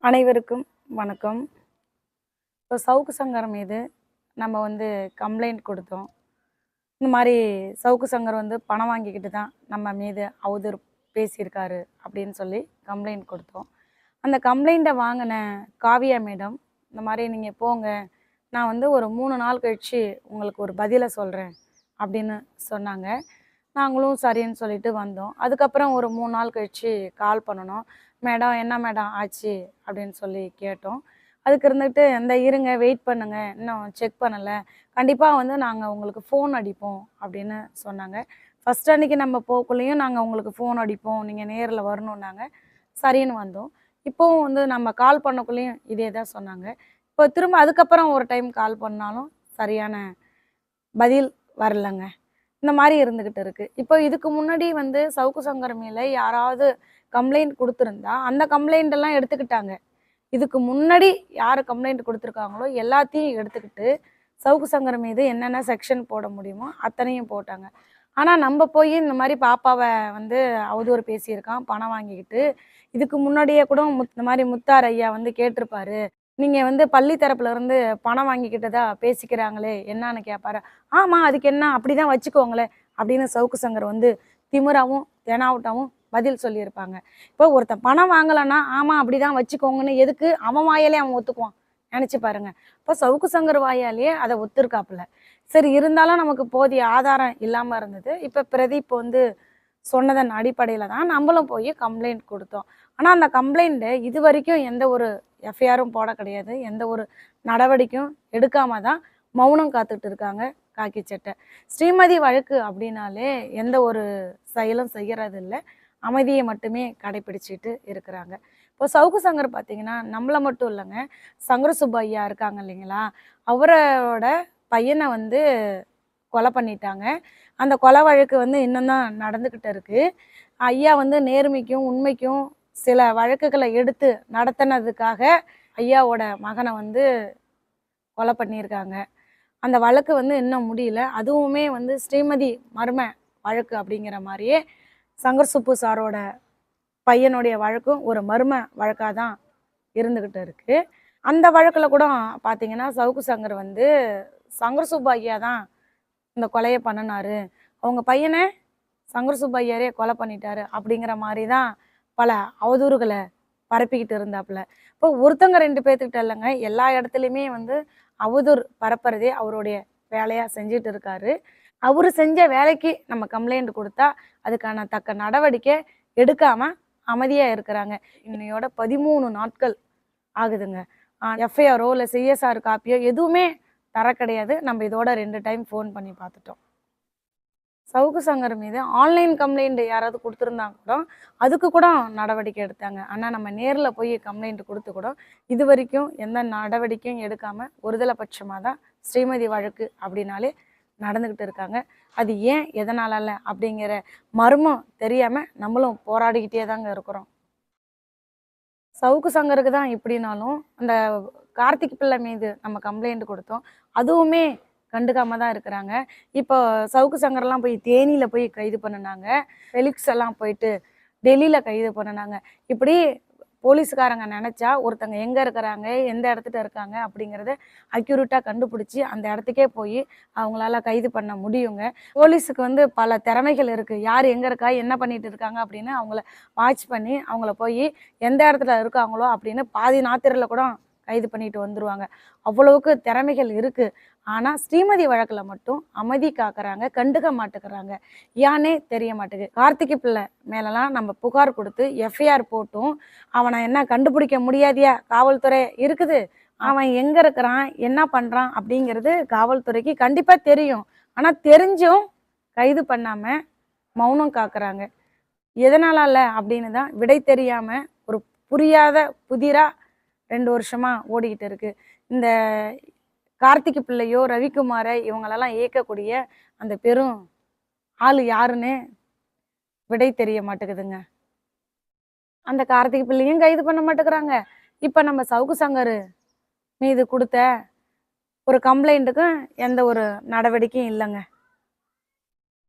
அனைவருக்கும் வணக்கம். இப்போ சவுக்கு சங்கர் மீது நம்ம கம்ப்ளைண்ட் கொடுத்தோம். இந்த மாதிரி சவுக்கு சங்கர் பணம் வாங்கிக்கிட்டு தான் நம்ம மீது அவதூறு பேசியிருக்காரு அப்படின்னு சொல்லி கம்ப்ளைண்ட் கொடுத்தோம். அந்த கம்ப்ளைண்ட்டை வாங்கின காவியா மேடம், இந்த மாதிரி நீங்கள் போங்க, நான் ஒரு 3 நாள் கழித்து உங்களுக்கு ஒரு பதிலை சொல்கிறேன் அப்படின்னு சொன்னாங்க. நாங்களும் சரின்னு சொல்லிட்டு வந்தோம். அதுக்கப்புறம் ஒரு 3 நாள் கழித்து கால் பண்ணணும். மேடம் என்ன மேடம் ஆச்சு அப்படின்னு சொல்லி கேட்டோம். அதுக்கு இருந்துட்டு இந்த இருங்க வெயிட் பண்ணுங்க, இன்னும் செக் பண்ணலை, கண்டிப்பாக நாங்கள் உங்களுக்கு ஃபோன் அடிப்போம் அப்படின்னு சொன்னாங்க. ஃபஸ்ட் அன்றைக்கி நம்ம போக்குள்ளேயும் நாங்கள் உங்களுக்கு ஃபோன் அடிப்போம், நீங்கள் நேரில் வரணுன்னாங்க. சரின்னு வந்தோம். இப்போவும் நம்ம கால் பண்ணக்குள்ளேயும் இதே தான் சொன்னாங்க. இப்போ திரும்ப அதுக்கப்புறம் ஒரு டைம் கால் பண்ணாலும் சரியான பதில் வரலங்க. இந்த மாதிரி இருந்துக்கிட்டு இருக்குது. இப்போ இதுக்கு முன்னாடி சவுக்கு சங்கர் மேலே யாராவது கம்ப்ளைண்ட் கொடுத்துருந்தா அந்த கம்ப்ளைண்ட்டெல்லாம் எடுத்துக்கிட்டாங்க. இதுக்கு முன்னாடி யார் கம்ப்ளைண்ட் கொடுத்துருக்காங்களோ எல்லாத்தையும் எடுத்துக்கிட்டு சவுக்கு சங்கர் மீது என்னென்ன செக்ஷன் போட முடியுமோ அத்தனையும் போட்டாங்க. ஆனால் நம்ம போய் இந்த மாதிரி பாப்பாவை அவதூறு பேசியிருக்கான் பணம் வாங்கிக்கிட்டு, இதுக்கு முன்னாடியே கூட இந்த மாதிரி முத்தார் ஐயா கேட்டிருப்பாரு, நீங்கள் பள்ளி தரப்புலேருந்து பணம் வாங்கிக்கிட்டதா பேசிக்கிறாங்களே என்னான்னு கேட்பாரு. ஆமாம் அதுக்கு என்ன, அப்படி தான் வச்சுக்கோங்களேன் அப்படின்னு சவுக்கு சங்கர் திமிராவும் தெனாவட்டாவும் பதில் சொல்லியிருப்பாங்க. இப்போ ஒருத்தன் பணம் வாங்கலைன்னா ஆமாம் அப்படி தான் வச்சுக்கோங்கன்னு எதுக்கு அவன் வாயாலே அவன் ஒத்துக்குவான்? நினச்சி பாருங்க. இப்போ சவுக்கு சங்கர் வாயாலேயே அதை ஒத்துருக்காப்புல. சரி, இருந்தாலும் நமக்கு போதிய ஆதாரம் இல்லாமல் இருந்தது. இப்போ பிரதீப் சொன்னதன் அடிப்படையில் தான் நம்மளும் போய் கம்ப்ளைண்ட் கொடுத்தோம். ஆனால் அந்த கம்ப்ளைண்ட்டு இது வரைக்கும் எந்த ஒரு எஃப்ஐஆரும் போட கிடையாது. எந்த ஒரு நடவடிக்கையும் எடுக்காம தான் மௌனம் காத்துட்டு இருக்காங்க காக்கி சட்டை. ஸ்ரீமதி வழக்கு அப்படின்னாலே எந்த ஒரு செயலும் செய்கிறது இல்லை, அமைதியை மட்டுமே கடைப்பிடிச்சிட்டு இருக்கிறாங்க. இப்போ சவுக்கு சங்கர் பார்த்தீங்கன்னா நம்மளை மட்டும் இல்லைங்க, சங்கர் சுப்பு ஐயா இருக்காங்க இல்லைங்களா, அவரோட பையனை கொலை பண்ணிட்டாங்க. அந்த கொலை வழக்கு இன்னும் தான் நடந்துக்கிட்டு இருக்குது. ஐயா நேர்மைக்கும் உண்மைக்கும் சில வழக்குகளை எடுத்து நடத்தினதுக்காக ஐயாவோட மகனை கொலை பண்ணியிருக்காங்க. அந்த வழக்கு இன்னும் முடியல. அதுவுமே ஸ்ரீமதி மர்ம வழக்கு அப்படிங்கிற மாதிரியே சங்கர் சுப்பு சாரோட பையனுடைய வழக்கும் ஒரு மர்ம வழக்காக தான் இருந்துக்கிட்டு இருக்குது. அந்த வழக்கில் கூட பார்த்தீங்கன்னா சவுக்கு சங்கர் சங்கர் சுப்பு ஐயா தான் இந்த கொலையை பண்ணினாரு, அவங்க பையனை சங்கர் சுப்பு ஐயாரே கொலை பண்ணிட்டாரு அப்படிங்கிற மாதிரி தான் பல அவதூறுகளை பரப்பிக்கிட்டு இருந்தாப்புல. இப்போ ஒருத்தங்க 2 பேர்த்துக்கிட்ட இல்லைங்க, எல்லா இடத்துலையுமே அவதூறு பரப்புறதே அவருடைய வேலையாக செஞ்சுட்டு இருக்காரு. அவர் செஞ்ச வேலைக்கு நம்ம கம்ப்ளைண்ட் கொடுத்தா அதுக்கான தக்க நடவடிக்கை எடுக்காமல் அமைதியாக இருக்கிறாங்க. இன்னையோட 13 நாட்கள் ஆகுதுங்க. எஃப்ஐஆரோ இல்லை சிஎஸ்ஆர் காப்பியோ எதுவுமே தர கிடையாது. நம்ம இதோட 2 டைம் ஃபோன் பண்ணி பார்த்துட்டோம். சவுக்கு சங்கர் மீது ஆன்லைன் கம்ப்ளைண்ட் யாராவது கொடுத்துருந்தாங்க கூட அதுக்கு கூட நடவடிக்கை எடுத்தாங்க. ஆனால் நம்ம நேரில் போய் கம்ப்ளைண்ட் கொடுத்து கூட இது வரைக்கும் எந்த நடவடிக்கையும் எடுக்காமல் ஒருதலைபட்சமாக தான் ஸ்ரீமதி வழக்கு அப்படின்னாலே நடந்துக்கிட்டு இருக்காங்க. அது ஏன் எதனால அப்படிங்கிற மர்மம் தெரியாமல் நம்மளும் போராடிக்கிட்டே தாங்க இருக்கிறோம். சவுக்கு சங்கருக்கு தான் இப்படினாலும் அந்த கார்த்திக் பிள்ளை மீது நம்ம கம்ப்ளைண்ட் கொடுத்தோம், அதுவுமே கண்டுக்காம தான் இருக்கிறாங்க. இப்போ சவுக்கு சங்கர்லாம் போய் தேனியில் போய் கைது பண்ணினாங்க, ஃபெலிக்ஸ் எல்லாம் போயிட்டு டெல்லியில் கைது பண்ணினாங்க. இப்படி போலீஸ்காரங்க நினச்சா ஒருத்தங்க எங்கே இருக்கிறாங்க எந்த இடத்துல இருக்காங்க அப்படிங்கிறத அக்யூரேட்டாக கண்டுபிடிச்சி அந்த இடத்துக்கே போய் அவங்களால கைது பண்ண முடியுங்க. போலீஸுக்கு பல திறமைகள் இருக்குது, யார் எங்கே இருக்கா என்ன பண்ணிட்டு இருக்காங்க அப்படின்னு அவங்கள வாட்ச் பண்ணி அவங்கள போய் எந்த இடத்துல இருக்காங்களோ அப்படின்னு பாதி நாத்திரையில் கூட கைது பண்ணிட்டு வந்துடுவாங்க. அவ்வளவுக்கு திறமைகள் இருக்குது. ஆனால் ஸ்ரீமதி வழக்கில் மட்டும் அமைதி காக்குறாங்க, கண்டுக்க மாட்டேங்கிறாங்க. ஏன்னே தெரிய மாட்டேங்குது. கார்த்திக் பிள்ளை மேலெல்லாம் நம்ம புகார் கொடுத்து எஃப்ஐஆர் போட்டும் அவனை என்ன கண்டுபிடிக்க முடியாதியா? காவல்துறை இருக்குது, அவன் எங்கே இருக்கிறான் என்ன பண்ணுறான் அப்படிங்கிறது காவல்துறைக்கு கண்டிப்பாக தெரியும். ஆனால் தெரிஞ்சும் கைது பண்ணாமல் மௌனம் காக்குறாங்க. எதனால அப்படின்னு தான் விடை தெரியாமல் ஒரு புரியாத புதிராக 2 வருஷமாக ஓடிக்கிட்டு இருக்குது. இந்த கார்த்திக் பிள்ளையோ ரவிக்குமாரை இவங்களெல்லாம் இயக்கக்கூடிய அந்த பெரும் ஆள் யாருன்னு விடை தெரிய மாட்டேங்குதுங்க. அந்த கார்த்திக் பிள்ளையும் கைது பண்ண மாட்டேங்கிறாங்க. இப்போ நம்ம சவுக்கு சங்கர் மீது கொடுத்த ஒரு கம்ப்ளைண்ட்டுக்கும் எந்த ஒரு நடவடிக்கையும் இல்லைங்க.